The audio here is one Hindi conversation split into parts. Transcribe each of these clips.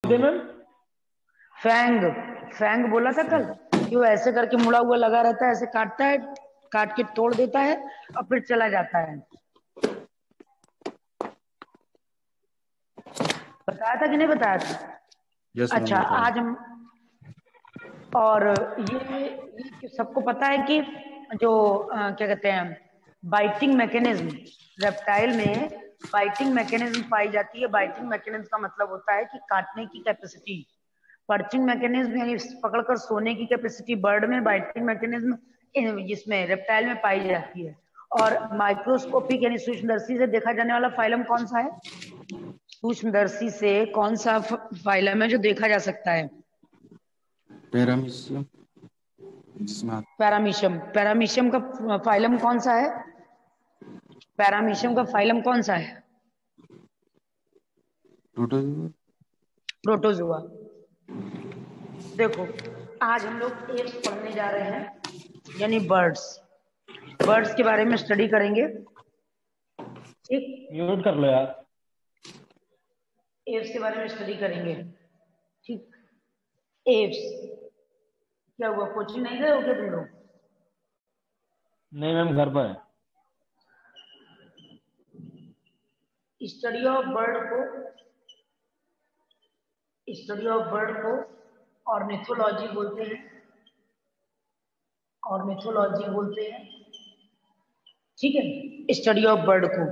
दे मैम। फैंग, फैंग बोला था कल कि वो ऐसे करके मुड़ा हुआ लगा रहता है, ऐसे काटता है, काट के तोड़ देता है और फिर चला जाता है। बताया था कि नहीं बताया था? यस मैम अच्छा, बताया। आज हम, और ये सबको पता है कि जो क्या कहते हैं, बाइटिंग मैकेनिज्म, रेप्टाइल में बाइटिंग मैकेनिज्म पाई जाती है। बाइटिंग मैकेनिज्म का मतलब होता है कि काटने की कैपेसिटी। पर्चिंग मैकेनिज्म यानी पकड़कर सोने की कैपेसिटी बर्ड में, बाइटिंग मैकेनिज्म जिसमें रेप्टाइल में पाई जाती है। और माइक्रोस्कोपिक यानी सूक्ष्मदर्शी से देखा जाने वाला फाइलम कौन सा है? सूक्ष्मदर्शी से कौन सा फाइलम है जो देखा जा सकता है? पैरामीशियम, जिसमें पैरामीशियम। पैरामीशियम का फाइलम कौन सा है? पैरामीशियम का फाइलम कौन सा है? प्रोटोजोआ। प्रोटोजोआ। देखो, आज हम लोग एप्स पढ़ने जा रहे हैं, यानी बर्ड्स। बर्ड्स के बारे में स्टडी करेंगे, ठीक? म्यूट कर लो यार। एप्स के बारे में स्टडी करेंगे, ठीक? एप्स क्या हुआ, कोचिंग नहीं गए हो क्या तुम लोग? नहीं मैम घर पर है। स्टडी ऑफ बर्ड को, स्टडी ऑफ बर्ड को ऑर्निथोलॉजी बोलते हैं, ऑर्निथोलॉजी बोलते हैं, ठीक है? स्टडी ऑफ बर्ड को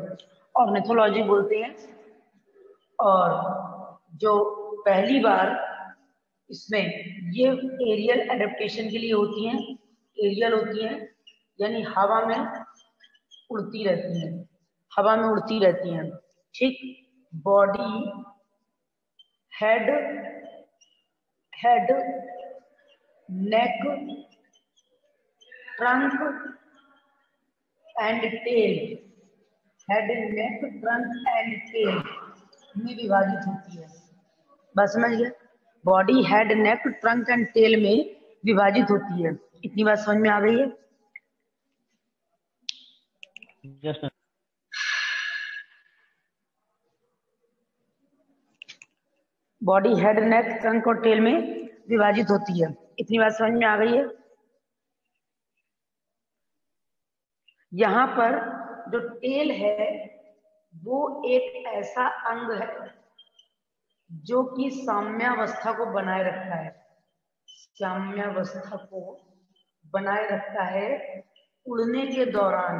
ऑर्निथोलॉजी बोलते हैं। और जो पहली बार इसमें ये एरियल एडेप्टेशन के लिए होती हैं, एरियल होती हैं यानी हवा में उड़ती रहती हैं, हवा में उड़ती रहती हैं, ठीक? Body, head, head, neck, trunk and tail, head, neck, trunk and tail में विभाजित होती है। बस समझ गए? Body, head, neck, trunk and tail में विभाजित होती है। इतनी बात समझ में आ गई है? Yes ma'am. Body, head, neck, trunk और टेल में विभाजित होती है। इतनी बात समझ में आ गई है? यहां पर जो टेल है वो एक ऐसा अंग है जो कि साम्यावस्था को बनाए रखता है, साम्यावस्था को बनाए रखता है उड़ने के दौरान,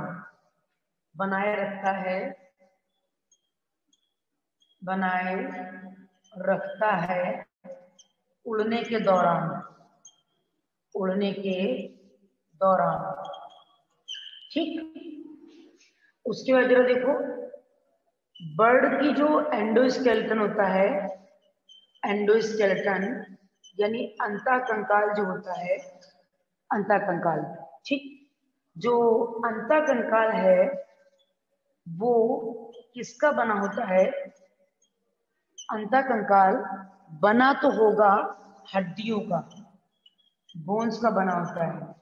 बनाए रखता है, बनाए रखता है उड़ने के दौरान, उड़ने के दौरान, ठीक? उसके बाद जरा देखो, बर्ड की जो एंडोस्केलेटन होता है, एंडोस्केलेटन यानी अंतःकंकाल जो होता है, अंतःकंकाल, ठीक? जो अंतःकंकाल है वो किसका बना होता है? अंतःकंकाल बना तो होगा हड्डियों का, बोन्स का बना होता है,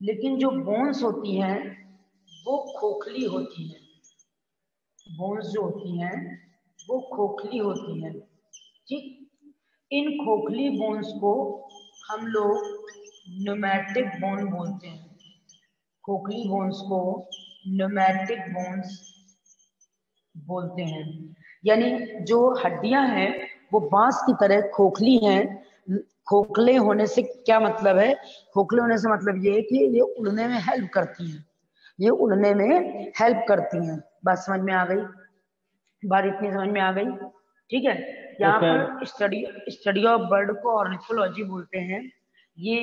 लेकिन जो बोन्स होती हैं वो खोखली होती हैं, बोन्स जो होती हैं वो खोखली होती हैं, ठीक? इन खोखली बोन्स को हम लोग न्यूमैटिक बोन बोलते हैं, खोखली बोन्स को न्यूमैटिक बोन्स बोलते हैं। यानी जो हड्डियां हैं वो बांस की तरह खोखली हैं। खोखले होने से क्या मतलब है? खोखले होने से मतलब ये है कि ये उड़ने में हेल्प करती हैं, ये उड़ने में हेल्प करती हैं। बात समझ में आ गई? बात इतनी समझ में आ गई, ठीक है? यस यहाँ मैम। पर स्टडी, स्टडी ऑफ बर्ड को ऑर्निथोलॉजी बोलते हैं। ये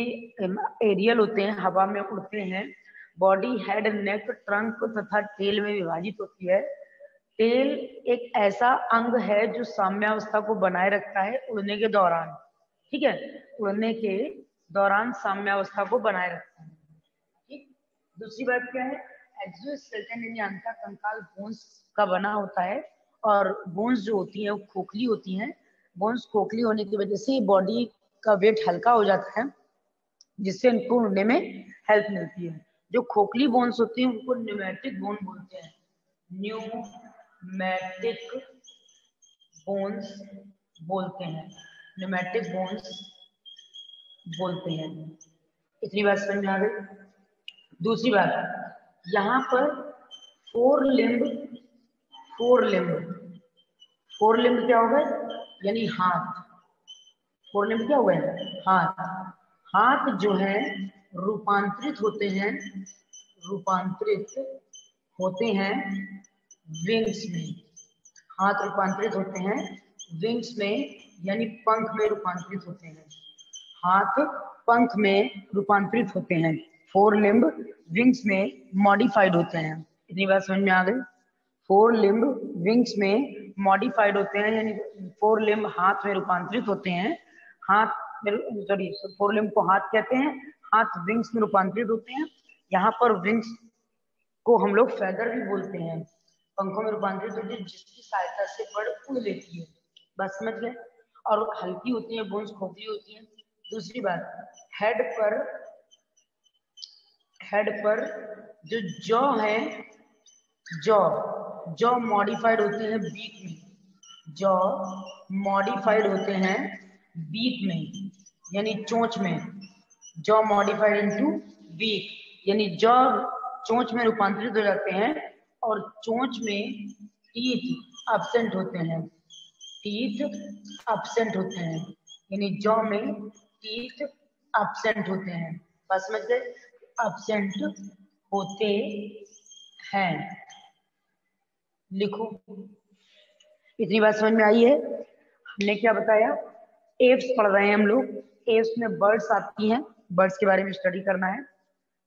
एरियल होते हैं, हवा में उड़ते हैं। बॉडी, हेड, नेक, ट्रंक तथा टेल में विभाजित होती है। टेल एक ऐसा अंग है जो साम्यावस्था को बनाए रखता है उड़ने के दौरान, ठीक है? उड़ने के दौरान साम्यावस्था को बनाए रखता है, ठीक? दूसरी बात क्या है? एक्सोस्केलेटन यानी अंतःकंकाल बोन्स का बना होता है, और बोन्स जो होती हैं वो खोखली होती हैं। बोन्स खोखली होने की वजह से बॉडी का वेट हल्का हो जाता है, जिससे इनको उड़ने में हेल्प मिलती है। जो खोखली बोन्स होती हैं उनको न्यूमैटिक बोन बोलते हैं, न्यूमैटिक बोन्स बोलते हैं, न्यूमेटिक बोन्स बोलते हैं। इतनी बात समझ में आ गई। दूसरी बात, यहाँ पर फोर लिम्ब क्या होगा, यानी हाथ। फोर लिम्ब क्या हुआ है, हाथ। हाथ जो है रूपांतरित होते हैं विंग्स में। हाथ रूपांतरित होते हैं विंग्स में, यानी पंख में रूपांतरित होते हैं। हाथ पंख में रूपांतरित होते हैं। फोर लिम्ब विंग्स में मॉडिफाइड होते हैं। इतनी बात समझ में आ गई। फोर लिम्ब विंग्स में मॉडिफाइड होते हैं, यानी फोर लिम्ब हाथ में रूपांतरित होते हैं। फोर लिम्ब को हाथ कहते हैं, हाथ विंग्स में रूपांतरित होते हैं। यहाँ पर विंग्स को हम लोग फेदर भी बोलते हैं, पंखों में रूपांतरित होती है, जिसकी सहायता से बर्ड उड़ लेती है। बस समझ गए। और हल्की होती है, बोन्स खोखली होती है। दूसरी बात, हेड पर जो जॉ है, जॉ मॉडिफाइड होते हैं बीक में। जॉ मॉडिफाइड होते हैं बीक में, यानी चोंच में। जॉ मॉडिफाइड इनटू बीक, यानी जॉ चोंच में रूपांतरित हो जाते हैं, और चोंच में टीथ एब्सेंट होते हैं। यानी जॉ में टीथ एब्सेंट होते हैं। बस समझ गए, एब्सेंट होते हैं। लिखो। इतनी बात समझ में आई है। हमने क्या बताया, एव्स पढ़ रहे हैं हम लोग। एव्स में बर्ड्स आती हैं, बर्ड्स के बारे में स्टडी करना है।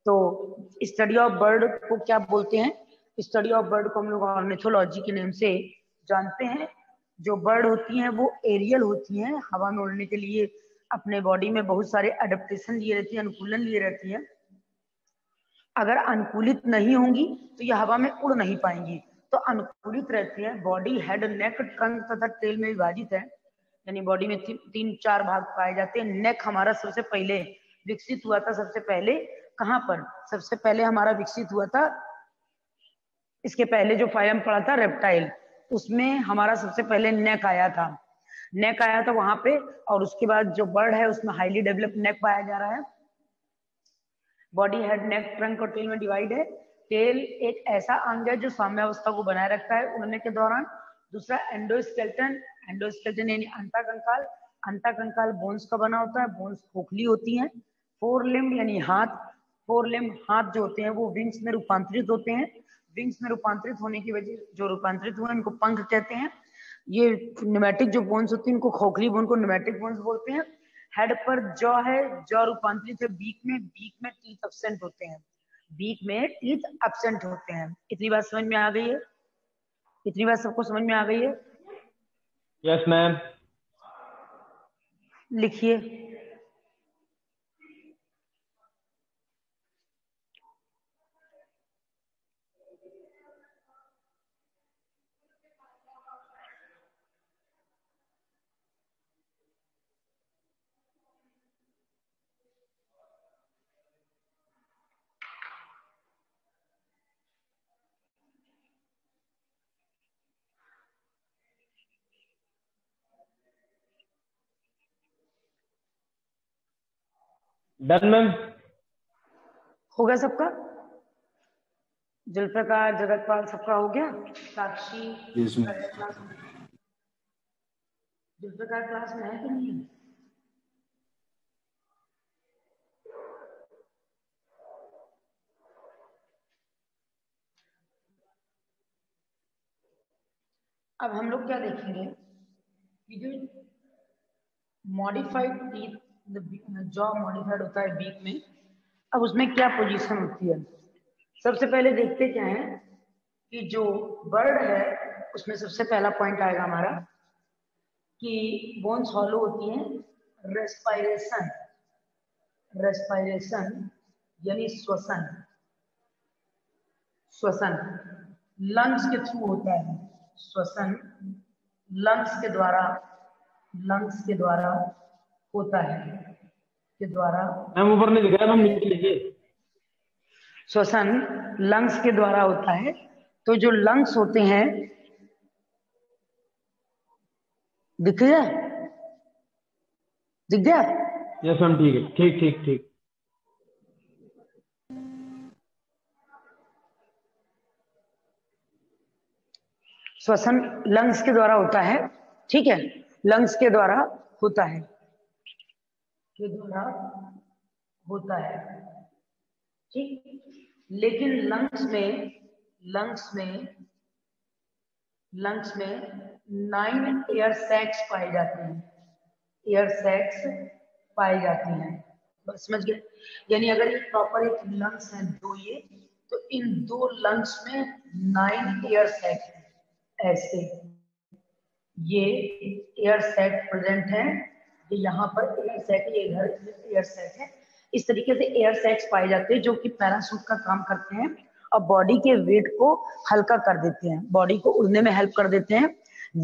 तो स्टडी ऑफ बर्ड को क्या बोलते हैं, स्टडी ऑफ बर्ड को हम लोग ऑर्निथोलॉजी के नाम से जानते हैं। जो बर्ड होती हैं वो एरियल होती हैं, हवा में उड़ने के लिए अपने बॉडी में बहुत सारे एडेप्टेशन लिए रहती हैं, अनुकूलन लिए रहती हैं। अगर अनुकूलित नहीं होंगी तो ये हवा में उड़ नहीं पाएंगी। तो अनुकूलित रहती है। बॉडी हेड, नेक, ट्रंक तथा टेल में विभाजित है, यानी बॉडी में तीन चार भाग पाए जाते हैं। नेक हमारा सबसे पहले विकसित हुआ था। सबसे पहले कहाँ पर, सबसे पहले हमारा विकसित हुआ था, इसके पहले जो फाइलम पड़ा था रेप्टाइल, उसमें हमारा सबसे पहले नेक आया था। वहां पे। और उसके बाद जो बर्ड है उसमें हाईली डेवलप्ड नेक पाया जा रहा है। बॉडी हेड, नेक, ट्रंक और टेल में डिवाइड है। टेल एक ऐसा अंग है जो साम्यावस्था को बनाए रखता है उड़ने के दौरान। दूसरा एंडोस्केलेटन यानी अंतःकंकाल बोन्स का बना होता है, बोन्स खोखली होती हैं। फोर लिम्ब यानी हाथ जो होते हैं वो विंग्स में रूपांतरित होते हैं। विंग्स में रूपांतरित होने की वजह, जो रूपांतरित हुए इनको पंख कहते हैं। ये न्यूमेटिक जो बोन्स होती है इनको खोखली बोन को न्यूमेटिक बोन्स बोलते हैं। हेड पर जॉ है, जॉ रूपांतरित है बीक में टीथ एब्सेंट होते हैं। इतनी बात समझ में आ गई है? इतनी बात सबको समझ में आ गई है? Yes ma'am. लिखिए। Done ma'am. हो गया सबका? जलप्रकाश, जगतपाल, सबका हो गया? साक्षी, जलप्रकाश क्लास में है कि नहीं है? अब हम लोग क्या देखेंगे कि जो मॉडिफाइड टीथ, जॉ मॉडिफाइड होता है बीक में, अब उसमें क्या पोजीशन होती है। सबसे पहले देखते क्या है कि जो बर्ड है उसमें सबसे पहला पॉइंट आएगा हमारा कि बोन्स हॉलो होती हैं। रेस्पायरेशन यानी श्वसन लंग्स के थ्रू होता है। श्वसन लंग्स के द्वारा होता है, मैम ऊपर नहीं दिख रहा, मैम नीचे लिखिए। श्वसन लंग्स के द्वारा होता है। तो जो लंग्स होते हैं, दिख रहा है? दिख गया? यस मैम, ठीक है, ठीक ठीक ठीक। श्वसन लंग्स के द्वारा होता है, ठीक है, लंग्स के द्वारा होता है, के द्वारा होता है, ठीक। लेकिन लंग्स में 9 एयर सैक्स पाए जाते हैं, एयर सैक्स पाए जाती हैं। बस समझ गए? यानी अगर ये प्रॉपर एक लंग्स है दो, ये तो इन दो लंग्स में 9 एयर सैक है। ऐसे ये एयर सैक प्रेजेंट है, ये यहाँ पर एयर सैक, ये इधर एयर सैक है। इस तरीके से एयर सैक्स पाए जाते हैं जो कि पैराशूट का काम करते हैं और बॉडी के वेट को हल्का कर देते हैं, बॉडी को उड़ने में हेल्प कर देते हैं।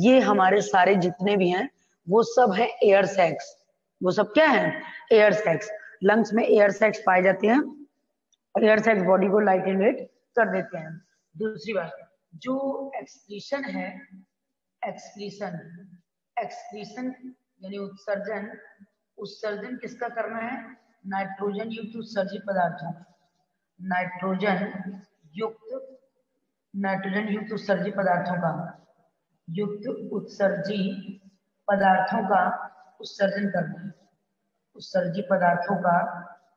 ये हमारे सारे जितने भी हैं वो सब है एयर सैक्स। वो सब क्या है? Air sacs. लंग्स में एयर सैक्स पाए जाते हैं, एयर सैक्स बॉडी को लाइट एंड वेट कर देते हैं। दूसरी बात, जो एक्सक्रीशन है, एक्सक्रीशन एक्सक्रीशन यानी उत्सर्जन, उत्सर्जन किसका करना है? नाइट्रोजन युक्त उत्सर्जित पदार्थों, नाइट्रोजन युक्त नाइट्रोजन युक्त उत्सर्जित पदार्थों का, युक्त उत्सर्जित पदार्थों का उत्सर्जन करना है, उत्सर्जित पदार्थों का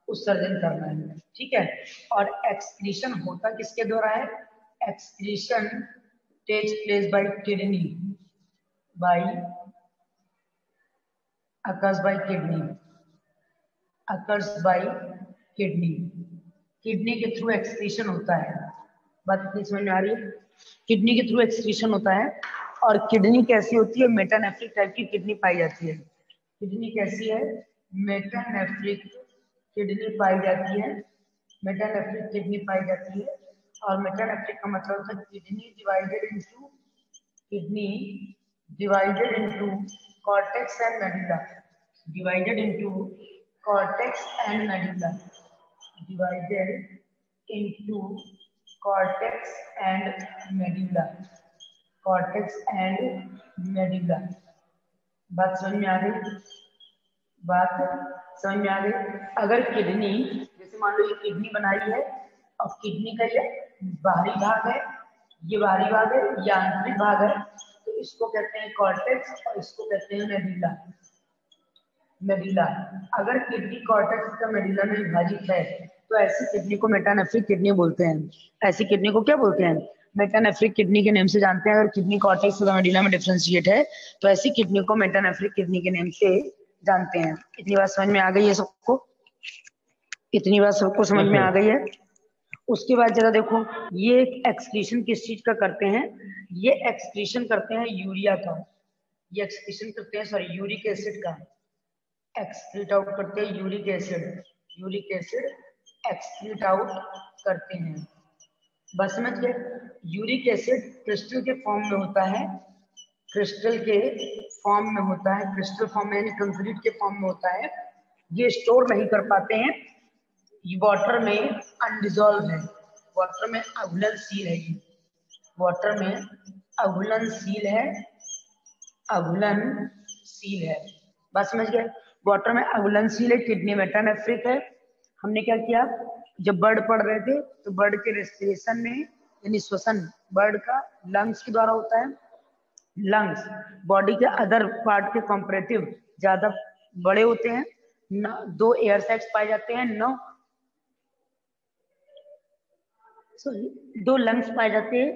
उत्सर्जन करना है, ठीक है। और एक्सक्रीशन होता किसके द्वारा है? Excretion takes place by kidney, by occurs by kidney, occurs by kidney, kidney के थ्रू एक्सक्रीशन होता है। बात इतनी समझ में आ रही है? किडनी के थ्रू एक्सक्रीशन होता है। और किडनी कैसी होती है? मेटानेफ्रिक टाइप की किडनी पाई जाती है। किडनी कैसी है? मेटानेफ्रिक किडनी पाई जाती है, मेटानेफ्रिक किडनी पाई जाती है। और मेटानेफ्रिक का मतलब होता है kidney divided into cortex and medulla, divided into cortex and medulla, divided into cortex and medulla, cortex and medulla। बात समझ में आ गई? बात समझ में आ गई? अगर किडनी, जैसे मान लो ये किडनी बनाई है और किडनी का ये बाहरी भाग है, ये बाहरी भाग है, ये आंतरिक भाग है, तो इसको कहते हैं कॉर्टेक्स और इसको कहते हैं मेडुला। मेडुला, अगर किडनी कॉर्टेक्स का मेडुला में विभाजित है तो ऐसी किडनी को मेटानेफ्रिक किडनी बोलते हैं। ऐसी किडनी को क्या बोलते हैं? मेटानेफ्रिक किडनी के नेम से जानते हैं। अगर किडनी कॉर्टेक्स और मेडुला में डिफरेंशिएट है तो ऐसी किडनी को मेटानेफ्रिक किडनी के नेम से जानते हैं। इतनी बात समझ में आ गई है सबको? इतनी बात सबको समझ यस में आ सर। गई है? उसके बाद जरा देखो, ये एक्सक्रीशन किस चीज का करते हैं? ये एक्सक्रीशन करते हैं यूरिया का, ये एक्सक्रीशन करते हैं सॉरी यूरिक एसिड का, एक्सक्रीट आउट करते हैं uric acid, uric acid excrete out करते हैं। बस समझ गए? यूरिक एसिड क्रिस्टल के फॉर्म में होता है, क्रिस्टल के फॉर्म में होता है, क्रिस्टल फॉर्म में यानी कंक्रीट के फॉर्म में होता है। ये स्टोर नहीं कर पाते हैं, ये वाटर में अनडिजॉल्व है, वाटर में अघुलनशील है, ये वाटर में अघुलनशील है, अघुलनशील है। बात समझ गए? वाटर में अघुलनशील है, किडनी मेटानेफ्रिक है। हमने क्या किया, जब बर्ड पढ़ रहे थे तो बर्ड के रेस्पिरेशन में यानी श्वसन बर्ड का लंग्स के द्वारा होता है। लंग्स बॉडी के अदर पार्ट के कंपैरेटिव ज्यादा बड़े होते हैं, 2 एयर सैक्स पाए जाते हैं, 2 लंग्स पाए जाते हैं,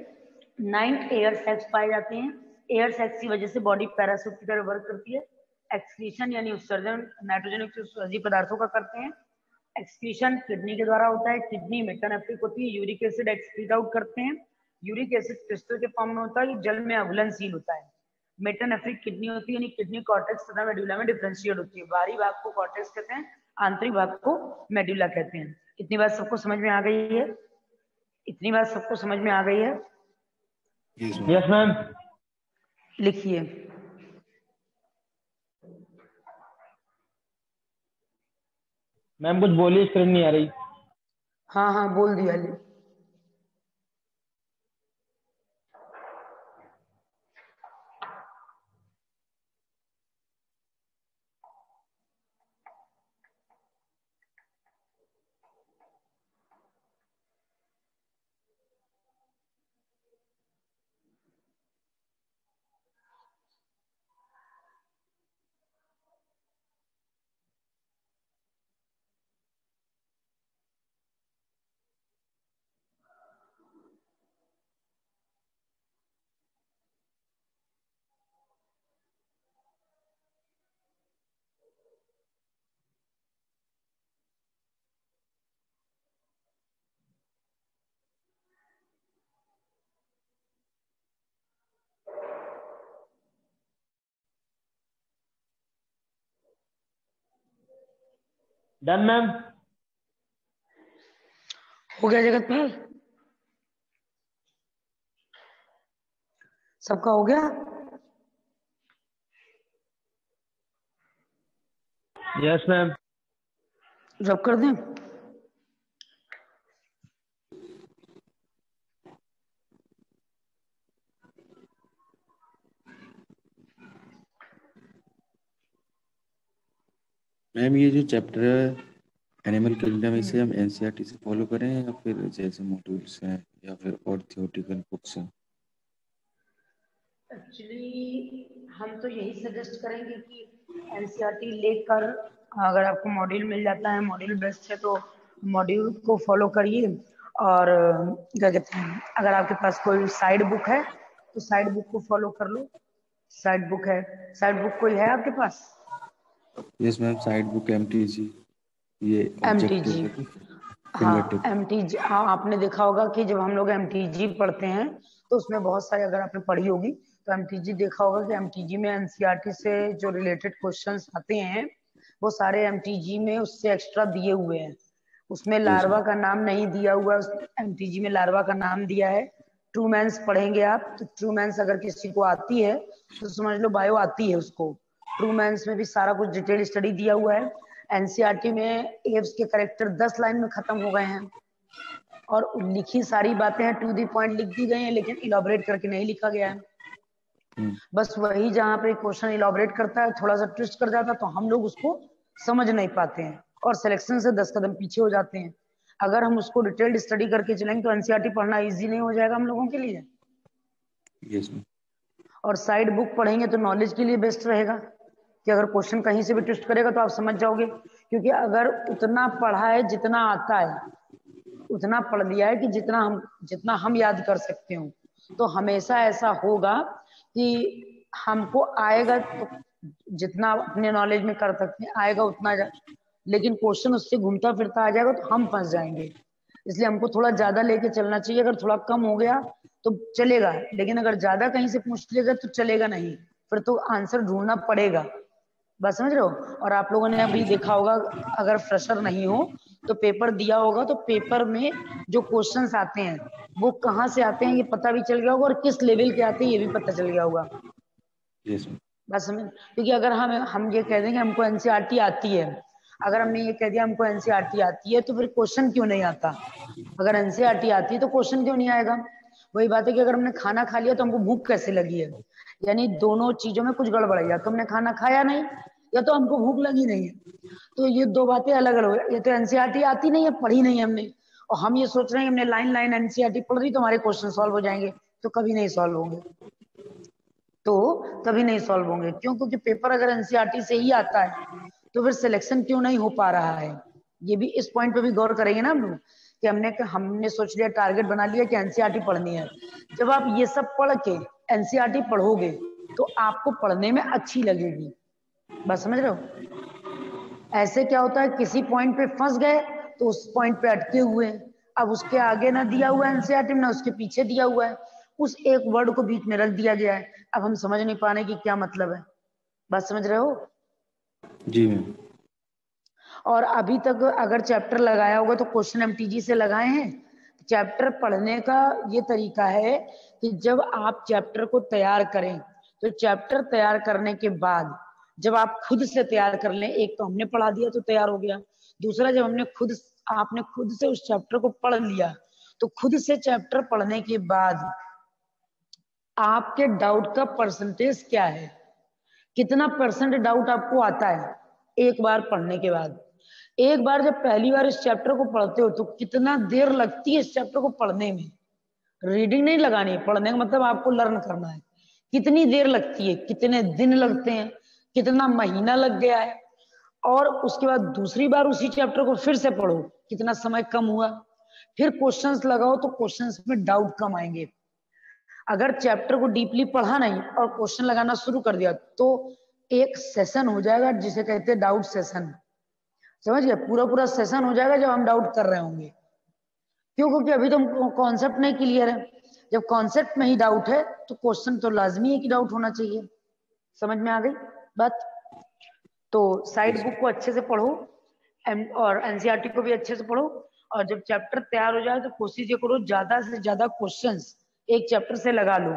9 एयर सैक्स पाए जाते हैं। एयर सैक्स की वजह से बॉडी पैराशूट की तरह वर्क करती है। एक्सक्रीशन यानी उत्सर्जन नाइट्रोजन युक्त उत्सर्जित पदार्थों का करते हैं। एक्सक्रीशन किडनी के द्वारा होता है, किडनी मेटानेफ्रिक होती है, यूरिक एसिड एक्सक्रीट आउट करते हैं। यूरिक एसिड क्रिस्टल के फॉर्म में होता है, जल में अघुलनशील होता है। मेटानेफ्रिक किडनी होती है यानी किडनी कॉर्टेक्स तथा मेडुला में डिफरेंशिएट होती है। बाहरी भाग को कॉर्टेक्स कहते हैं, आंतरिक भाग को मेडुला कहते हैं। इतनी बात सबको समझ में आ गई है? इतनी बात सबको समझ में आ गई है? Yes ma'am. लिखिए, मैम कुछ बोलिए, स्क्रीन नहीं आ रही। हाँ हाँ बोल दिया। Done ma'am. हो गया जगतपाल? सबका हो गया? Yes ma'am. रब कर दें? मैम ये जो चैप्टर है एनिमल किंगडम, इसे हम एनसीईआरटी से फॉलो करें या फिर जैसे मॉड्यूल्स हैं या फिर और थियोरेटिकल बुक्स हैं? एक्चुअली हम तो यही सजेस्ट करेंगे कि एनसीईआरटी लेकर, अगर आपको मॉड्यूल मिल जाता है, मॉड्यूल बेस्ट है तो मॉड्यूल को फॉलो करिए। और क्या कहते हैं, अगर आपके पास कोई साइड बुक है तो साइड बुक को फॉलो कर लो। साइड बुक है, साइड बुक कोई है आपके पास? Yes ma'am, side book MTG, ये ऑब्जेक्टिव एमटीजी, है हाँ फिंगरटिप। एमटीजी। हाँ, आपने देखा होगा कि जब हम लोग एमटीजी पढ़ते हैं तो उसमें बहुत सारे, अगर आपने पढ़ी होगी तो एमटीजी देखा होगा कि एमटीजी में एनसीईआरटी से जो रिलेटेड क्वेश्चंस आते हैं वो सारे एमटीजी में उससे एक्स्ट्रा दिए हुए हैं। उसमें यस लार्वा मैम। का नाम नहीं दिया हुआ, एमटीजी में लार्वा का नाम दिया है। ट्रूमैंस पढ़ेंगे आप तो ट्रूमैंस अगर किसी को आती है तो समझ लो बायो आती है उसको। ट्रूमैंस में भी सारा कुछ डिटेल स्टडी दिया हुआ है। एनसीईआरटी में एव्स के करेक्टर 10 लाइन में खत्म हो गए हैं और लिखी सारी बातें हैं, टू दी पॉइंट लिख दी गई हैं, लेकिन इलाबोरेट करके नहीं लिखा गया है। बस वही जहां पे क्वेश्चन इलाबोरेट करता है, थोड़ा सा ट्विस्ट कर जाता है तो हम लोग उसको समझ नहीं पाते हैं और सिलेक्शन से 10 कदम पीछे हो जाते हैं। अगर हम उसको डिटेल्ड स्टडी करके चलेंगे तो एनसीईआरटी पढ़ना इजी नहीं हो जाएगा हम लोगों के लिए। Yes ma'am. और साइड बुक पढ़ेंगे तो नॉलेज के लिए बेस्ट रहेगा कि अगर क्वेश्चन कहीं से भी ट्विस्ट करेगा तो आप समझ जाओगे, क्योंकि अगर उतना पढ़ा है जितना आता है, उतना पढ़ लिया है कि जितना हम याद कर सकते हो, तो हमेशा ऐसा होगा कि हमको आएगा तो जितना अपने नॉलेज में कर सकते हैं आएगा उतना, लेकिन क्वेश्चन उससे घूमता फिरता आ जाएगा तो हम फंस जाएंगे। इसलिए हमको थोड़ा ज्यादा लेके चलना चाहिए। अगर थोड़ा कम हो गया तो चलेगा, लेकिन अगर ज्यादा कहीं से पूछ लेगा तो चलेगा नहीं, फिर तो आंसर ढूंढना पड़ेगा। बस समझ रहे हो? और आप लोगों ने अभी देखा होगा, अगर फ्रेशर नहीं हो तो पेपर दिया होगा तो पेपर में जो क्वेश्चंस आते हैं वो कहाँ से आते हैं ये पता भी चल गया होगा, और किस लेवल के आते हैं ये भी पता चल गया होगा। Yes ma'am. बस समझ, क्योंकि अगर हम ये कह देंगे हमको एनसीईआरटी आती है, अगर हमने ये कह दिया हमको एनसीईआरटी आती है तो फिर क्वेश्चन क्यों नहीं आता? अगर एनसीईआरटी आती है तो क्वेश्चन क्यों नहीं आएगा? वही बात है कि अगर हमने खाना खा लिया तो हमको भूख कैसे लगी है, यानी दोनों चीजों में कुछ गड़बड़ है, या तो हमने खाना खाया नहीं या तो हमको भूख लगी नहीं है। तो ये दो बातें अलग अलग है। ये तो एनसीईआरटी आती नहीं है, पढ़ी नहीं है हमने, और हम ये सोच रहे हैं हमने लाइन लाइन एनसीईआरटी पढ़ रही तो हमारे क्वेश्चन सॉल्व हो जाएंगे, तो कभी नहीं सॉल्व होंगे। तो कभी नहीं सॉल्व होंगे क्यों? क्योंकि पेपर अगर एनसीईआरटी से ही आता है तो फिर सिलेक्शन क्यों नहीं हो पा रहा है? ये भी, इस पॉइंट पे भी गौर करेंगे ना हम लोग कि हमने सोच लिया, टारगेट बना लिया कि एनसीईआरटी पढ़नी है। जब आप ये सब पढ़ के एनसीईआरटी पढ़ोगे तो आपको पढ़ने में अच्छी लगेगी। बस समझ रहे हो? ऐसे क्या होता है, किसी पॉइंट पे फंस गए तो उस पॉइंट पे अटके हुए हैं, अब उसके आगे ना दिया हुआ है एनसीईआरटी में, ना उसके पीछे दिया हुआ है, उस एक वर्ड को बीच में रख दिया गया है, अब हम समझ नहीं पा रहे कि क्या मतलब है। बात समझ रहे हो? जी मैम। और अभी तक अगर चैप्टर लगाया होगा तो क्वेश्चन एमटीजी से लगाए हैं। चैप्टर पढ़ने का ये तरीका है कि जब आप चैप्टर को तैयार करें तो चैप्टर तैयार करने के बाद जब आप खुद से तैयार कर लें, एक तो हमने पढ़ा दिया तो तैयार हो गया, दूसरा जब आपने खुद से उस चैप्टर को पढ़ लिया तो खुद से चैप्टर पढ़ने के बाद आपके डाउट का परसेंटेज क्या है, कितना परसेंट डाउट आपको आता है एक बार पढ़ने के बाद। एक बार जब पहली बार इस चैप्टर को पढ़ते हो तो कितना देर लगती है इस चैप्टर को पढ़ने में। रीडिंग नहीं लगानी है, पढ़ने का मतलब आपको लर्न करना है। कितनी देर लगती है, कितने दिन लगते हैं, कितना महीना लग गया है, और उसके बाद दूसरी बार उसी चैप्टर को फिर से पढ़ो, कितना समय कम हुआ, फिर क्वेश्चंस लगाओ तो क्वेश्चंस में डाउट कम आएंगे। अगर चैप्टर को डीपली पढ़ा नहीं और क्वेश्चन लगाना शुरू कर दिया तो एक सेशन हो जाएगा जिसे कहते हैं डाउट सेशन। समझ गए? पूरा पूरा सेशन हो जाएगा जब हम डाउट कर रहे होंगे। क्यों? क्योंकि अभी तो कॉन्सेप्ट नहीं क्लियर है। जब कॉन्सेप्ट में ही डाउट है तो क्वेश्चन तो लाजमी है कि डाउट होना चाहिए। समझ में आ गई बात? तो साइड बुक को अच्छे से पढ़ो, और एनसीईआरटी को भी अच्छे से पढ़ो, और जब चैप्टर तैयार हो जाए तो कोशिश ये करो ज्यादा से ज्यादा क्वेश्चंस एक चैप्टर से लगा लो।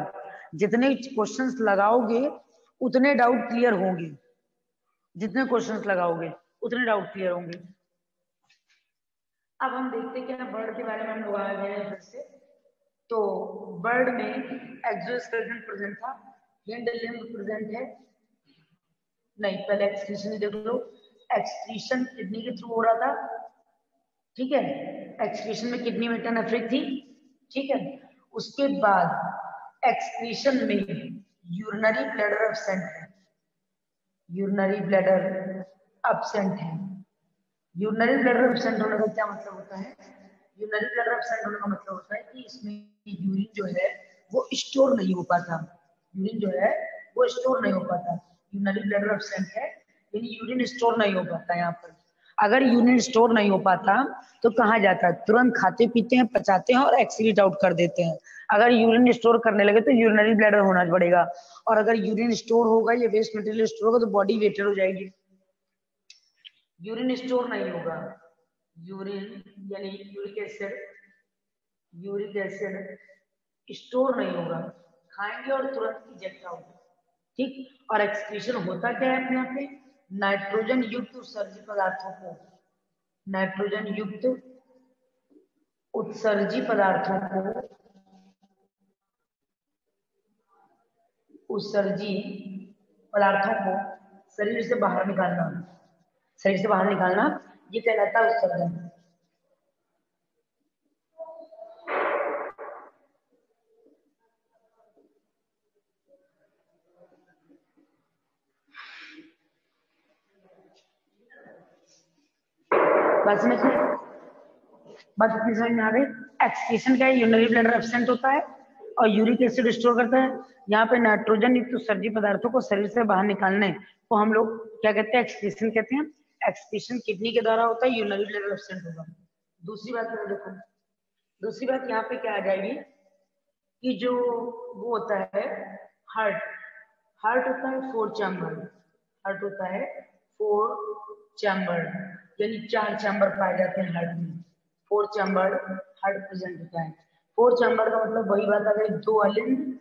जितने क्वेश्चंस लगाओगे उतने डाउट क्लियर होंगे, जितने क्वेश्चंस लगाओगे उतने डाउट क्लियर होंगे। अब हम देखते हैं क्या बर्ड के बारे में हम लोग आ गए हैं फिर से। तो बर्ड में एक्सोस्केलेटन प्रेजेंट था, हिंड लिम्ब प्रेजेंट है नहीं, पहले एक्सक्रीशन देख लो। एक्सक्रीशन किडनी के थ्रू हो रहा था, ठीक है, एक्सक्रीशन में किडनी मेटानेफ्रिक थी, ठीक है। उसके बाद एक्सक्रीशन में यूरिनरी ब्लैडर एब्सेंट है, यूरिनरी ब्लैडर एब्सेंट है। यूरिनरी ब्लैडर एब्सेंट होने का क्या मतलब होता है? यूरिनरी ब्लैडर एब्सेंट होने का मतलब होता है कि इसमें यूरिन जो है वो स्टोर नहीं हो पाता, यूरिन जो है वो स्टोर नहीं हो पाता। यूरिनरी ब्लैडर एब्सेंट है यानी यूरिन स्टोर नहीं हो पाता। यहाँ पर अगर यूरिन स्टोर नहीं हो पाता तो कहाँ जाता है? तुरंत खाते पीते हैं, पचाते हैं और एक्सक्रीट आउट कर देते हैं। अगर यूरिन स्टोर करने लगे तो यूरिनरी ब्लैडर होना पड़ेगा, और अगर यूरिन स्टोर होगा या वेस्ट मटेरियल स्टोर होगा तो बॉडी वेटेड हो जाएगी। यूरिन स्टोर नहीं होगा, यूरिन यानी यूरिक एसिड स्टोर नहीं होगा, खाएंगे और तुरंत इजेक्ट आउट, ठीक। और एक्सक्रीशन होता क्या है अपने आप में? नाइट्रोजन युक्त उत्सर्जी पदार्थों को, नाइट्रोजन युक्त उत्सर्जी पदार्थों को, उत्सर्जी पदार्थों को शरीर से बाहर निकालना, शरीर से बाहर निकालना ये कहलाता है उत्सर्जन। बस में बस इतनी समझ में आ गई। एक्सक्रीशन क्या है? यूरिनरी ब्लैडर एब्सेंट होता है और यूरिक एसिड स्टोर करता है। यहाँ पे नाइट्रोजन युक्त उत्सर्जी पदार्थों को शरीर से बाहर निकालने को हम लोग क्या कहते हैं? एक्सक्रीशन कहते हैं। एक्सक्रीशन किडनी के द्वारा होता है, यूरिनरी ब्लैडर एब्सेंट होगा। दूसरी बात देखो, दूसरी बात यहाँ पे क्या आ जाएगी कि जो वो होता है हार्ट, हार्ट होता है 4 चैम्बर, हार्ट होता है 4 चैम्बर यानी 4 चैम्बर पाए जाते हैं हार्ट में, 4 चैम्बर हार्ट प्रेजेंट होता है। 4 चैम्बर का मतलब वही बात आ गई, 2 अलिंद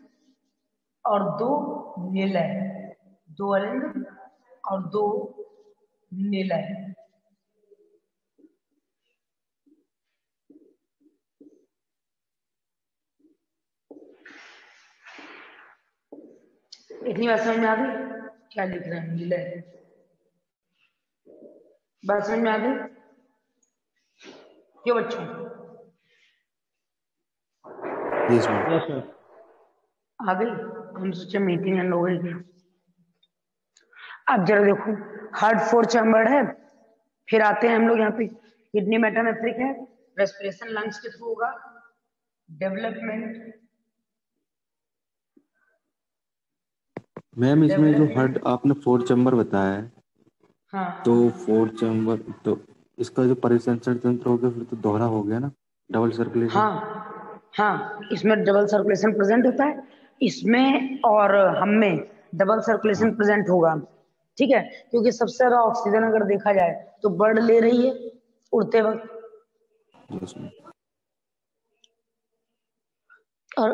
और 2 निलय, 2 अलिंद और 2 निलय। इतनी बात समझ में आ गई? क्या लिख रहे हैं? निलय। बात समझ में आ गई क्यों बच्चों? Yes ma'am. Yes sir. आ गई? हम सोचे मीटिंग एंड हो गई। अब जरा देखो, हार्ट 4 चैम्बर है, फिर आते हैं हम लोग यहाँ पे किडनी मेटानेफ्रिक है, रेस्पिरेशन लंग्स के थ्रू होगा, डेवलपमेंट। मैम इसमें जो हार्ट आपने 4 चैम्बर बताया है, हाँ तो 4 चैम्बर तो इसका जो परिसंचरण तंत्र हो गया फिर तो दोहरा हो गया ना, डबल सर्कुलेशन। हाँ हाँ, इसमें डबल सर्कुलेशन प्रेजेंट होता है, इसमें और हम में डबल सर्कुलेशन प्रेजेंट होगा, ठीक है। क्योंकि सबसे ज्यादा ऑक्सीजन अगर देखा जाए तो बर्ड ले रही है उड़ते वक्त, यस मैम। और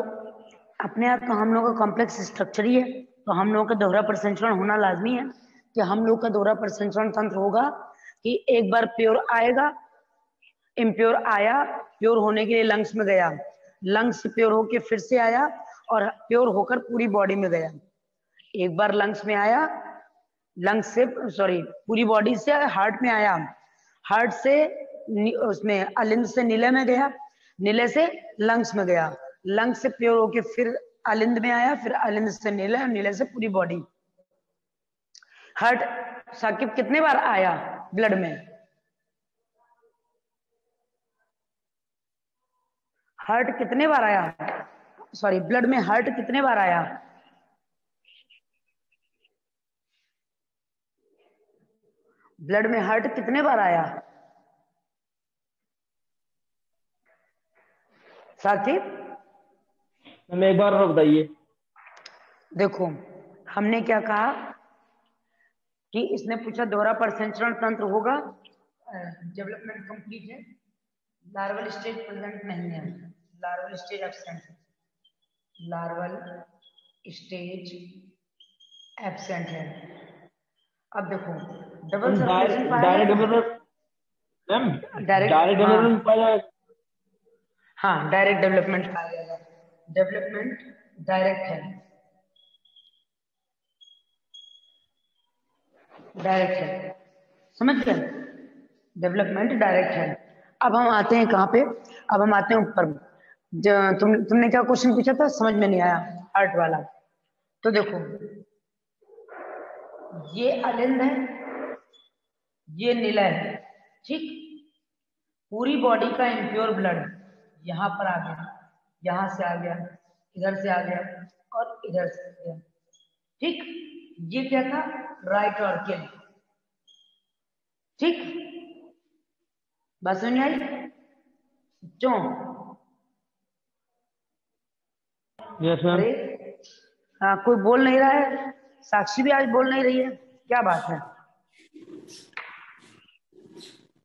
अपने आप तो हम लोग का कॉम्प्लेक्स स्ट्रक्चर ही है, तो हम लोगों का दोहरा परिसंचरण होना लाजमी है कि हम लोग का दोहरा परिसंचरण तंत्र होगा कि एक बार प्योर आएगा, इम्प्योर आया, प्योर होने के लिए लंग्स में गया, लंग्स से प्योर होके फिर से आया और प्योर होकर पूरी बॉडी में गया। एक बार लंग्स में आया, लंग्स से सॉरी पूरी बॉडी से हार्ट में आया, हार्ट से उसमें अलिंद से नीले में गया, नीले से लंग्स में गया, लंग्स से प्योर होके फिर अलिंद में आया, फिर अलिंद से नीले और नीले से पूरी बॉडी। हार्ट साकिब कितने बार आया ब्लड में? हार्ट कितने बार आया? सॉरी ब्लड में हार्ट कितने बार आया? ब्लड में हार्ट कितने बार आया साकिब? मैम एक बार और बताइए। देखो हमने क्या कहा कि इसने पूछा दोहरा परिसंचरण तंत्र होगा डेवलपमेंट कंप्लीट है, लार्वल स्टेज प्रेजेंट नहीं है, लार्वल स्टेज एब्सेंट है, लार्वल स्टेज एब्सेंट है। अब देखो डबल सर्कुलेशन पाया डायरेक्ट जाता है? डेवलपमेंट मैम, डायरेक्ट, डायरेक्ट हाँ डेवलपमेंट पाया जाएगा। हाँ, डायरेक्ट डेवलपमेंट पाया जाएगा, डेवलपमेंट डायरेक्ट है, डायरेक्ट है, समझ गए? डेवलपमेंट डायरेक्ट है। अब हम आते हैं कहाँ पे? अब हम आते हैं ऊपर। तुमने क्या क्वेश्चन पूछा था, समझ में नहीं आया, हार्ट वाला। तो देखो ये अलिंद है, ये निलय है, ठीक। पूरी बॉडी का इम्प्योर ब्लड यहाँ पर आ गया, यहाँ से आ गया, इधर से आ गया और इधर से आ गया, ठीक। ये क्या था? राइट ऑर्किल, ठीक। बस समझ में आई? क्यों? Yes ma'am. अरे हाँ, कोई बोल नहीं रहा है, साक्षी भी आज बोल नहीं रही है, क्या बात है?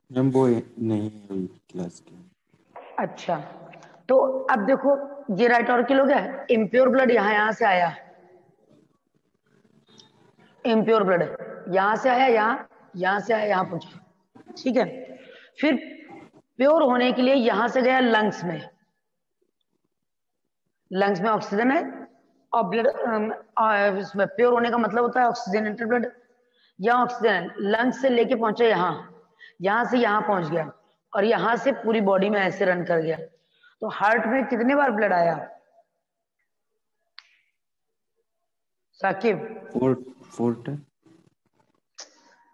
मैम वो नहीं है अभी क्लास के। अच्छा, तो अब देखो ये राइट ऑर्किल हो गया, इम्प्योर ब्लड यहाँ से आया, इम्प्योर ब्लड यहाँ से आया, यहाँ से आया, यहाँ पहुंचा, ठीक है। फिर प्योर होने के लिए यहाँ से गया लंग्स में, लंग्स में ऑक्सीजन है और ब्लड, इसमें प्योर होने का मतलब होता है ऑक्सीजनेटेड ब्लड। यहाँ ऑक्सीजन लंग्स से लेके पहुंचा यहाँ, यहाँ से यहाँ पहुंच गया और यहाँ से पूरी बॉडी में ऐसे रन कर गया। तो हार्ट में कितने बार ब्लड आया साकिब? फोर्ट है।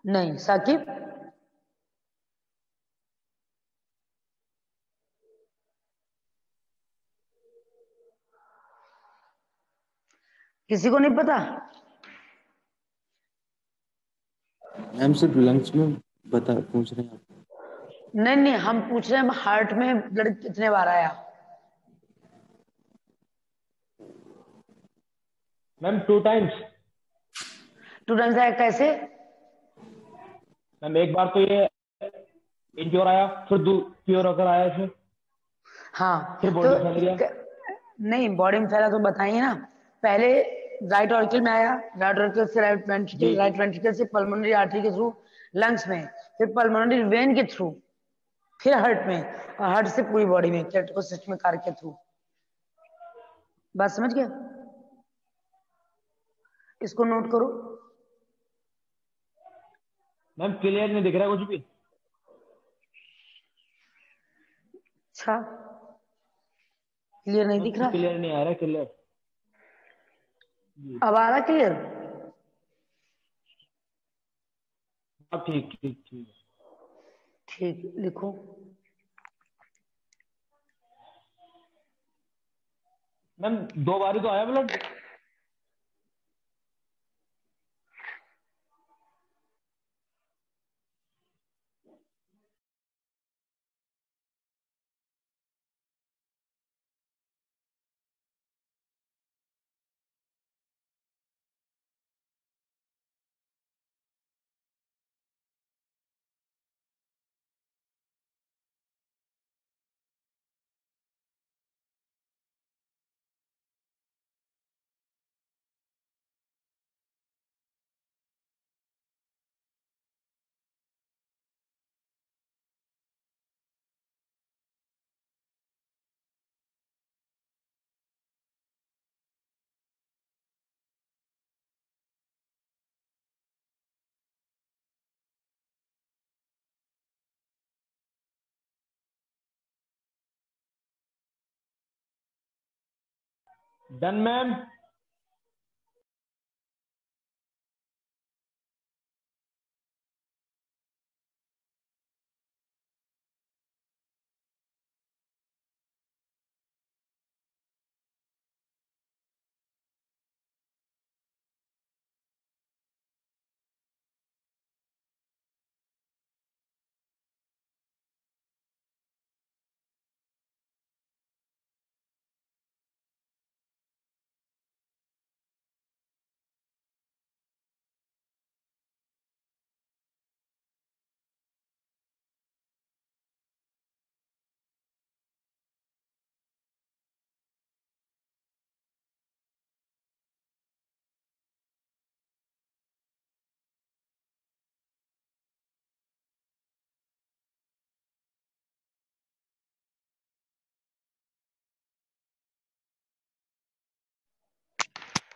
नहीं साकिब, किसी को नहीं पता? मैम सिर्फ लंग्स में बता पूछ रहे हैं आप? नहीं नहीं, हम पूछ रहे हैं हार्ट में ब्लड कितने बार आया। Ma'am 2 times. 2 टाइम्स आया, कैसे? मैम एक बार तो ये इम्प्योर आया, फिर प्योर होकर आया इसमें, हाँ फिर तो बॉडी में फैल गया। नहीं, बॉडी में फैला तो बताइए ना। पहले राइट ऑर्किल में आया, राइट ऑर्किल से राइट वेंट्रिकल, जी। राइट वेंट्रिकल से पल्मोनरी आर्टरी के थ्रू लंग्स में, फिर पल्मोनरी वेन के थ्रू, फिर हार्ट में, और हार्ट से पूरी बॉडी में कैटेकोसिस्टमिक कार्य के थ्रू। बात समझ गए? इसको नोट करो। मैम क्लियर नहीं दिख रहा है कुछ भी। अच्छा, क्लियर नहीं मैम दिख कुछ रहा? क्लियर नहीं आ रहा है, क्लियर। अब आ रहा क्लियर? अब ठीक ठीक ठीक। ठीक, लिखो। मैम 2 बार ही तो आया ब्लड। Done ma'am.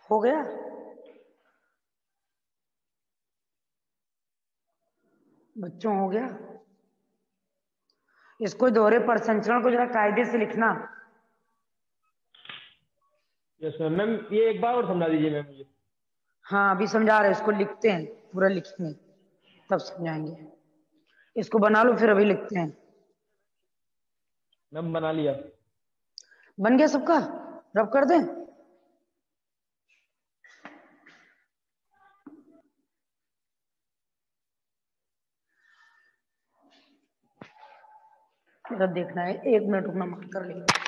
हो गया? बच्चों हो गया? इसको दोहरे प्रसंचरण को जरा कायदे से लिखना। Yes ma'am. मैम ये एक बार और समझा दीजिए मैम मुझे। हाँ अभी समझा रहे, इसको लिखते हैं, पूरा लिखेंगे तब समझाएंगे। इसको बना लो फिर अभी लिखते हैं। मैम बना लिया। बन गया सबका? रब कर दें? मेरा देखना है, 1 मिनट रुकना, मार कर लेंगे।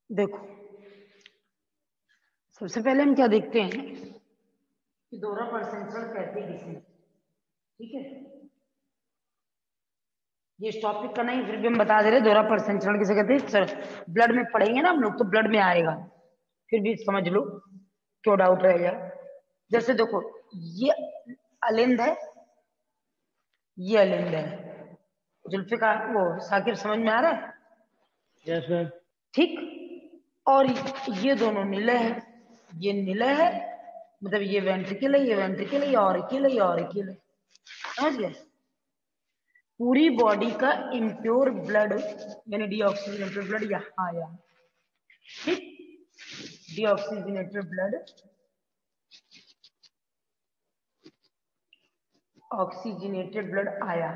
देखो सबसे पहले हम क्या देखते हैं कि दोहरा प्रसंचरण कहते हैं किसे, ठीक है? ये इस टॉपिक का नहीं, फिर भी हम बता दे रहे दोहरा प्रसंचरण किसे कहते हैं। सर ब्लड में पढ़ेंगे ना हम लोग, तो ब्लड में आएगा, फिर भी समझ लो, क्यों डाउट रहेगा। जैसे देखो ये अलिंद है, ये अलिंद है। जुल्फिकार वो साकिब समझ में आ रहा है? Yes ma'am. ठीक। और ये दोनों निलय है, ये निलय है, मतलब ये वेंट्रिकल है, ये वेंट्रिकल है, ये ऑरिकल है, ये ऑरिकल है। समझ गए? पूरी बॉडी का इम्प्योर ब्लड यानी डीऑक्सीजनेटेड ब्लड यहाँ आया, ठीक? डीऑक्सीजनेटेड ब्लड, ऑक्सीजनेटेड ब्लड आया,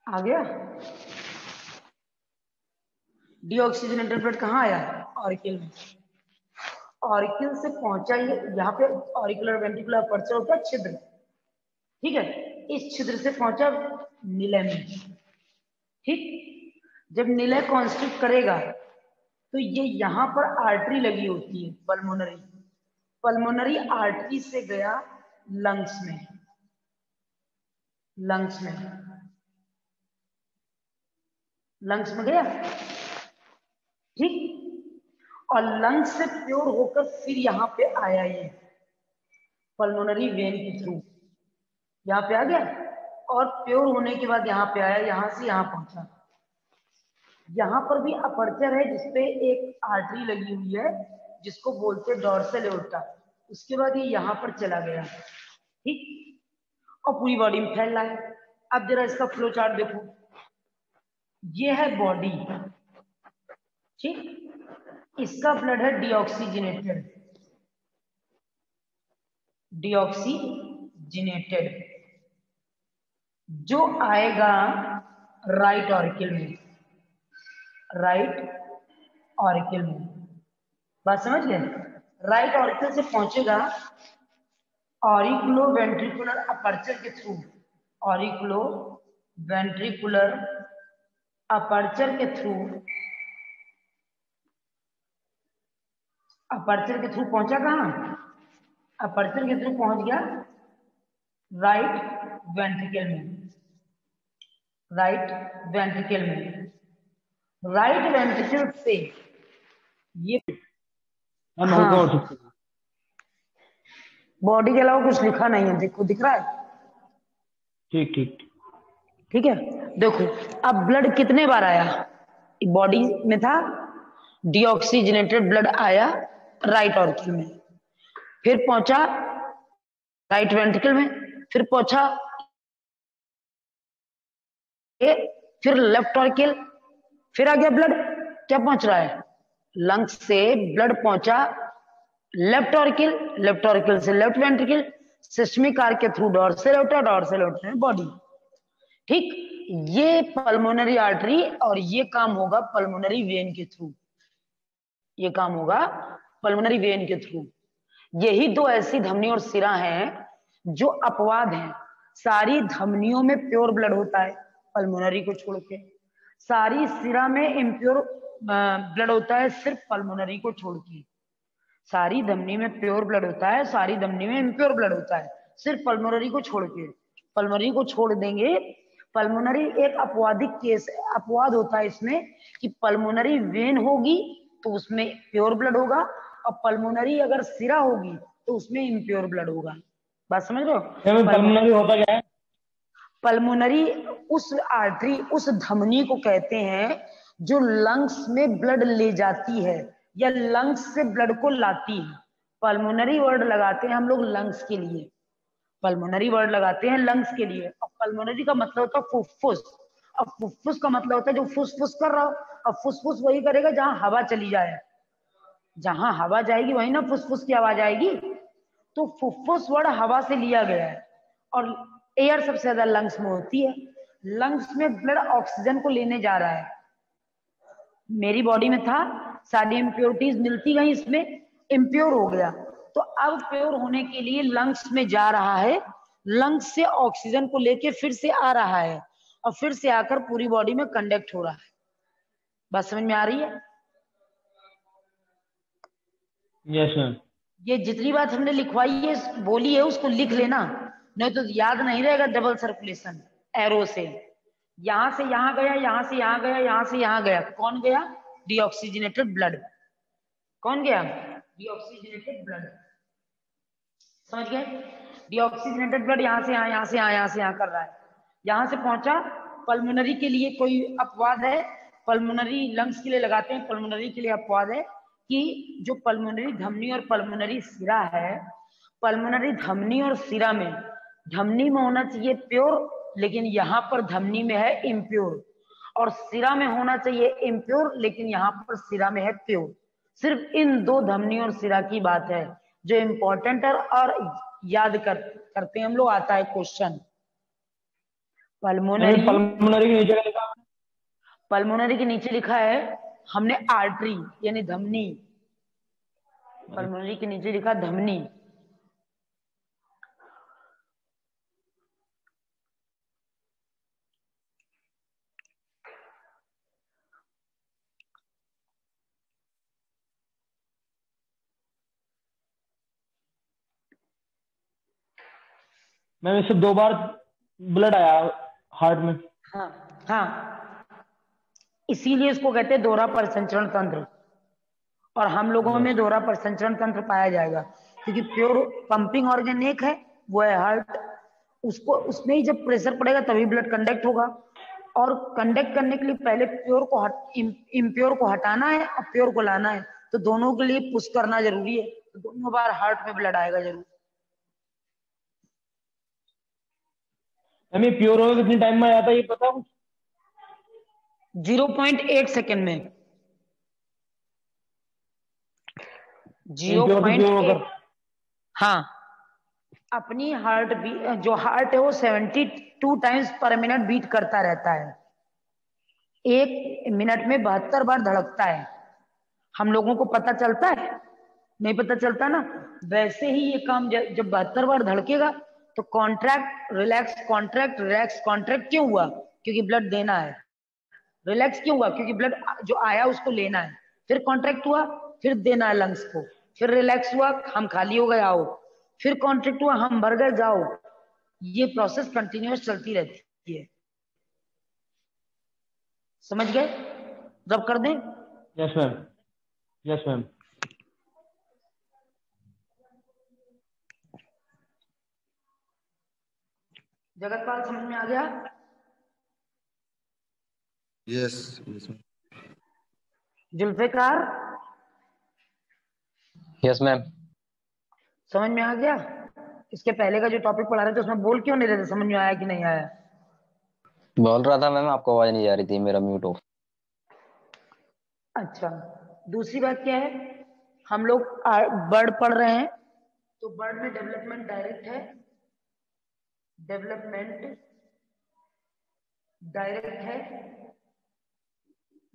आ गया। डीऑक्सीजनेटेड ब्लड कहाँ आया? ऑरिकल में। ऑरिकल से पहुंचा, ये यहाँ पे ऑरिकुलर वेंट्रिकुलर अपर्चर होता है छिद्र, ठीक है? इस छिद्र से पहुंचा निलय में, ठीक? जब निलय कॉन्स्ट्रिक्ट करेगा तो ये यहाँ पर आर्टरी लगी होती है, पल्मोनरी, पल्मोनरी आर्टरी से गया लंग्स में, लंग्स में, लंग्स में गया, ठीक? और लंग्स से प्योर होकर फिर यहाँ पे आया, ये पल्मोनरी वेन के थ्रू यहाँ पे आ गया, और प्योर होने के बाद यहाँ पे आया, यहाँ से यहाँ पहुंचा। यहाँ पर भी अपर्चर है जिसपे एक आर्टरी लगी हुई है जिसको बोलते हैं डॉर्सल एओर्टा। उसके बाद ये यहाँ पर चला गया, ठीक? और पूरी बॉडी में फैल रहा है। अब जरा इसका फ्लो चार्ट देखो, ये है बॉडी, ठीक? इसका ब्लड है डीऑक्सीजनेटेड, डीऑक्सीजनेटेड, जो आएगा राइट ऑरिकल में, राइट ऑरिकल में। बात समझ गए? राइट ऑरिकल से पहुंचेगा ऑरिकुलो वेंट्रिकुलर अपर्चर के थ्रू, ऑरिकुलो वेंट्रिकुलर अपर्चर के थ्रू, अपर्चर के थ्रू पहुंचा कहां? अपर्चर के थ्रू पहुंच गया राइट वेंट्रिकल में, राइट वेंट्रिकल में। राइट वेंट्रिकल से ये हाँ, बॉडी के अलावा कुछ लिखा नहीं है, देखो दिख रहा है? ठीक ठीक ठीक है। देखो अब ब्लड कितने बार आया, बॉडी में था डीऑक्सीजनेटेड ब्लड आया राइट ऑरिकल में, फिर पहुंचा राइट वेंट्रिकल में, फिर पहुंचा फिर लेफ्ट ऑरिकल, फिर आ गया ब्लड, क्या पहुंच रहा है? लंग्स से ब्लड पहुंचा लेफ्ट ऑरिकल, लेफ्ट ऑरिकल से लेफ्ट वेंट्रिकल, सिस्टमिक आर्क के through dorsal aorta, dorsal aorta में बॉडी, ठीक? ये पल्मोनरी आर्टरी और ये काम होगा पल्मोनरी वेन के थ्रू, ये काम होगा पल्मोनरी वेन के थ्रू। यही दो ऐसी धमनी और सिरा हैं जो अपवाद हैं। सारी धमनियों में प्योर ब्लड होता है पल्मोनरी को छोड़ के, सारी सिरा में इम्प्योर ब्लड होता है सिर्फ पल्मोनरी को छोड़ के। सारी धमनी में प्योर ब्लड होता है, सारी धमनी में इम्प्योर ब्लड होता है सिर्फ पल्मोनरी को छोड़ के। पल्मोनरी को छोड़ देंगे, पल्मोनरी एक अपवादिक केस है, अपवाद होता है इसमें कि पल्मोनरी वेन होगी तो उसमें प्योर ब्लड होगा, और पल्मोनरी अगर सिरा होगी तो उसमें इम्प्योर ब्लड होगा। बात समझ रहे हो? पल्मोनरी होता क्या है? पल्मोनरी उस आर्टरी, उस धमनी को कहते हैं जो लंग्स में ब्लड ले जाती है या लंग्स से ब्लड को लाती है। पल्मोनरी वर्ड लगाते हैं हम लोग लंग्स के लिए, पल्मोनरी वर्ड लगाते हैं लंग्स के लिए। और पल्मोनरी का मतलब होता है फुफ्फुस, और फुफ्फुस का मतलब होता है जो फुसफुस कर रहा हो। अब फुसफुस वही करेगा जहां हवा चली जाए, जहां हवा जाएगी वही ना फुसफुस की आवाज आएगी। तो फुफ्फुस वर्ड हवा से लिया गया है, और एयर सबसे ज्यादा लंग्स में होती है। लंग्स में ब्लड ऑक्सीजन को लेने जा रहा है। मेरी बॉडी में था, सारी इम्प्योरिटीज मिलती गई, इसमें इम्प्योर हो गया, तो अब प्योर होने के लिए लंग्स में जा रहा है, लंग्स से ऑक्सीजन को लेके फिर से आ रहा है, और फिर से आकर पूरी बॉडी में कंडक्ट हो रहा है। बात समझ में आ रही है? Yes ma'am. ये जितनी बात हमने लिखवाई है, बोली है, उसको लिख लेना, नहीं तो याद नहीं रहेगा। डबल सर्कुलेशन एरो से, यहां से यहां गया, यहां से यहां गया, यहां से यहां गया, कौन गया? Deoxygenated blood. कौन गया? Deoxygenated blood. समझ गए? डीऑक्सीजनेटेड ब्लड यहां से यहां, यहां से यहां, यहां से यहां कर रहा है, यहां से पहुंचा। पल्मोनरी के लिए कोई अपवाद है? पल्मोनरी लंग्स के लिए लगाते हैं, पल्मोनरी के लिए अपवाद है कि जो पल्मोनरी धमनी और पल्मोनरी सिरा है, पल्मोनरी धमनी और सिरा में, धमनी में होना चाहिए प्योर, लेकिन यहाँ पर धमनी में है इम्प्योर, और सिरा में होना चाहिए इम्प्योर, लेकिन यहाँ पर सिरा में है प्योर। सिर्फ इन दो धमनी और सिरा की बात है जो इम्पोर्टेंट है, और याद करते हैं हम लोग, आता है क्वेश्चन। पल्मोनरी, पल्मोनरी के नीचे लिखा, पल्मोनरी के नीचे लिखा है हमने आर्टरी यानी धमनी, पल्मोनरी के नीचे लिखा धमनी। मैम इससे 2 बार ब्लड आया हार्ट में। हाँ हाँ, इसीलिए इसको कहते हैं दोहरा परिसंचरण तंत्र, और हम लोगों में दोहरा परिसंचरण तंत्र पाया जाएगा क्योंकि प्योर पंपिंग ऑर्गन एक है, वो है हार्ट। उसको, उसमें ही जब प्रेशर पड़ेगा तभी ब्लड कंडक्ट होगा, और कंडक्ट करने के लिए पहले प्योर को इम्प्योर को हटाना है और प्योर को लाना है, तो दोनों के लिए पुश करना जरूरी है, तो दोनों बार हार्ट में ब्लड आएगा जरूर। मैम ये प्योर होगा कितने टाइम में आ जाता है ये पता है? 0.8 सेकेंड में। इम्प्योर से प्योर होकर। हाँ, अपनी हार्ट बीट, जो हार्ट है वो 72 टाइम्स पर मिनट बीट करता रहता है, 1 मिनट में 72 बार धड़कता है। हम लोगों को पता चलता है? नहीं पता चलता ना। वैसे ही ये काम जब 72 बार धड़केगा तो contract relax, contract relax, contract क्यों हुआ? क्योंकि ब्लड देना है। रिलैक्स क्यों हुआ? क्योंकि ब्लड जो आया उसको लेना है। फिर कॉन्ट्रैक्ट हुआ, फिर देना है लंग्स को। फिर रिलैक्स हुआ, हम खाली हो गए आओ। फिर कॉन्ट्रैक्ट हुआ, हम भर गए जाओ। ये प्रोसेस कंटिन्यूअस चलती रहती है। समझ गए? रब कर दें? Yes ma'am, yes ma'am. Jagatpal समझ में आ गया? Yes yes. Zulfikar? Yes ma'am. समझ में आ गया? इसके पहले का जो टॉपिक पढ़ा रहे थे उसमें बोल क्यों नहीं रहे थे? समझ में आया कि नहीं आया? बोल रहा था मैम, आपको आवाज नहीं जा रही थी, मेरा म्यूट ऑफ। अच्छा, दूसरी बात क्या है, हम लोग वर्ड पढ़ रहे हैं तो वर्ड में डेवलपमेंट डायरेक्ट है, डेवलपमेंट डायरेक्ट है,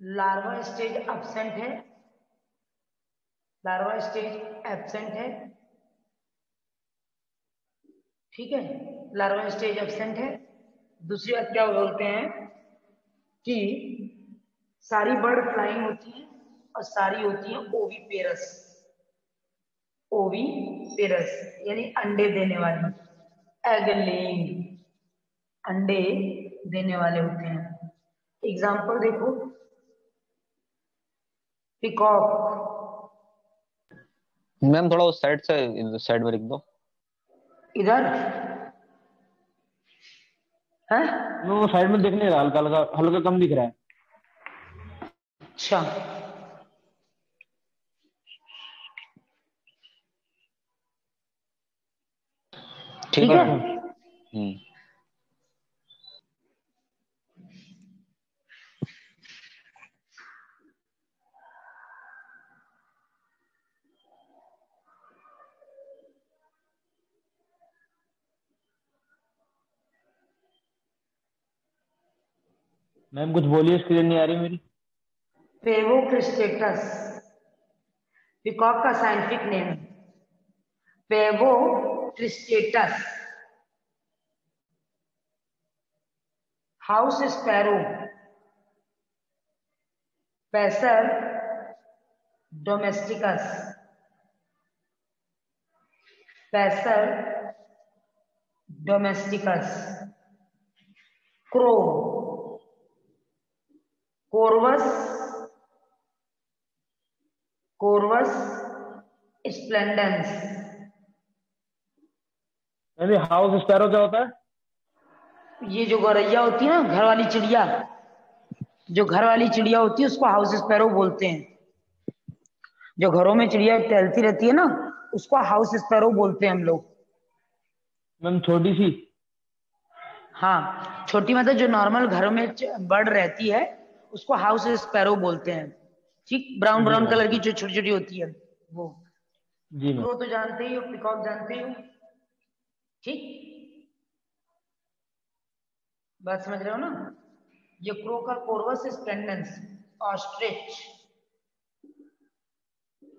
लार्वा स्टेज एब्सेंट है, लार्वा स्टेज एब्सेंट है, ठीक है, लार्वा स्टेज एब्सेंट है। दूसरी बात क्या बोलते हैं कि सारी बर्ड फ्लाइंग होती हैं और सारी होती हैं ओवीपेरस, ओवीपेरस यानी अंडे देने वाली, एग लेइंग, अंडे देने वाले होते हैं। एग्जाम्पल देखो, पिकॉक। मैम थोड़ा उस साइड से साइड में लिख दो। इधर है वो साइड में दिखने रहा, हल्का हल्का हल्का कम दिख रहा है। अच्छा, ठीक है। मैम कुछ बोलिए, स्क्रीन नहीं आ रही मेरी। पेवोक्रिस्टेटस पिकॉक का साइंटिफिक नेम है, pavo cristatus. House sparrow, passer domesticus, passer domesticus. Crow, corvus, corvus splendens. Ma'am house sparrow क्या होता है? ये जो गौरैया होती है ना, घर वाली चिड़िया, जो घर वाली चिड़िया होती है उसको हाउस स्पैरो बोलते हैं। जो घरों में चिड़िया टहलती रहती है ना, उसको हाउस स्पैरो बोलते हैं हम लोग। मैम छोटी सी? हाँ, छोटी मतलब जो नॉर्मल घरों में बर्ड रहती है उसको हाउस स्पैरो बोलते हैं, ठीक। ब्राउन ब्राउन कलर की जो छोटी छोटी होती है वो। जी मैम। वो तो जानते ही हो, पिकॉक जानते ही हो, ठीक। बात समझ रहे हो ना? ये क्रो का कोरवस स्प्लेंडेंस, ऑस्ट्रिच,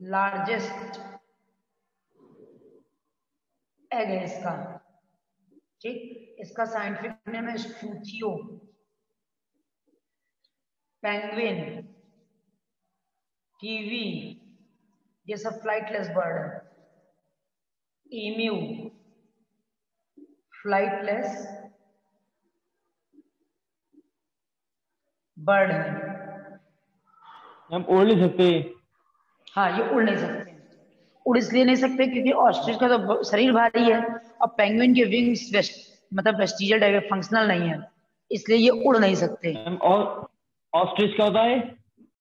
लार्जेस्ट एग है इसका, ठीक। इसका साइंटिफिक नेम है स्ट्रूथियो। पेंगुइन, कीवी, ये सब फ्लाइटलेस बर्ड है। ईम्यू फ्लाइटलेस बर्ड है। मैम उड़ नहीं सकते? हाँ, ये उड़ नहीं सकते। उड़ इसलिए नहीं सकते क्योंकि ऑस्ट्रिच का तो शरीर भारी है और पेंगुइन के विंग्स मतलब वेस्टिजियल टाइप फंक्शनल नहीं है, इसलिए ये उड़ नहीं सकते। मैम और ऑस्ट्रिच क्या होता है?